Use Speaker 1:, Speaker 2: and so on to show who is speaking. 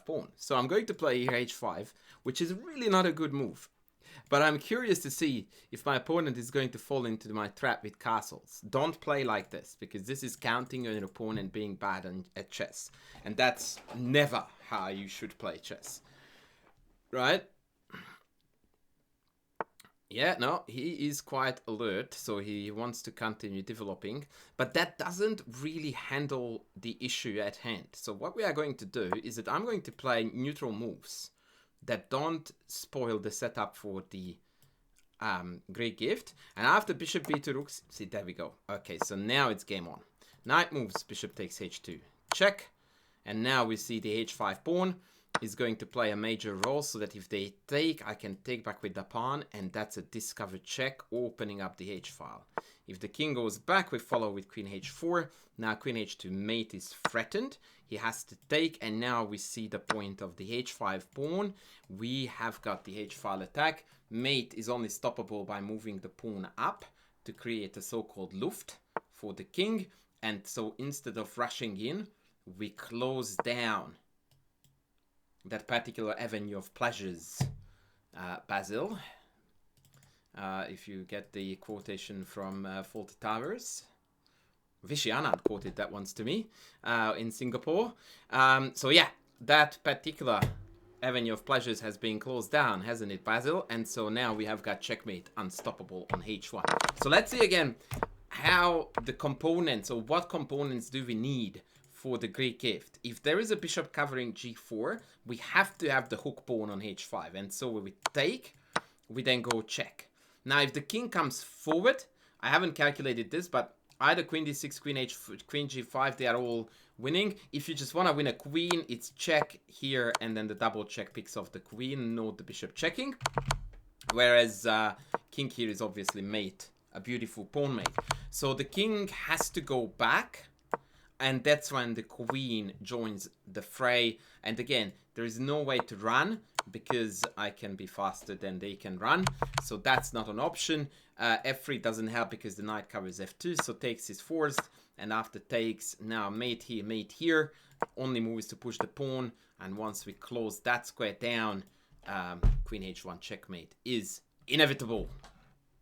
Speaker 1: pawn. So I'm going to play here h5, which is really not a good move. But I'm curious to see if my opponent is going to fall into my trap with castles. Don't play like this, because this is counting on your opponent being bad at chess. And that's never how you should play chess. Right? Yeah, no, he is quite alert, so he wants to continue developing. But that doesn't really handle the issue at hand. So what we are going to do is that I'm going to play neutral moves that don't spoil the setup for the Greek gift. And after bishop b2 rook, see, there we go. Okay, so now it's game on. Knight moves, bishop takes h2, check. And now we see the h5 pawn is going to play a major role, so that if they take, I can take back with the pawn, and that's a discovered check, opening up the h-file. If the king goes back, we follow with queen h4. Now queen h2 mate is threatened. He has to take, and now we see the point of the h5 pawn. We have got the h-file attack. Mate is only stoppable by moving the pawn up to create a so-called Luft for the king. And so instead of rushing in, we close down that particular avenue of pleasures, Basil. If you get the quotation from Fawlty Towers. Vishy Anand quoted that once to me in Singapore. So yeah, that particular avenue of pleasures has been closed down, hasn't it, Basil? And so now we have got checkmate, unstoppable on h1. So let's see again how the components, or what components do we need for the Greek gift. If there is a bishop covering g4, we have to have the hook pawn on h5. And so we take, we then go check. Now, if the king comes forward, I haven't calculated this, but either queen d6, queen g5, they are all winning. If you just want to win a queen, it's check here, and then the double check picks off the queen, not the bishop checking. Whereas king here is obviously mate, a beautiful pawn mate. So the king has to go back, and that's when the queen joins the fray. And again, there is no way to run, because I can be faster than they can run. So that's not an option. F3 doesn't help because the knight covers F2, so takes is forced. And after takes, now mate here. Only move is to push the pawn. And once we close that square down, queen h1 checkmate is inevitable.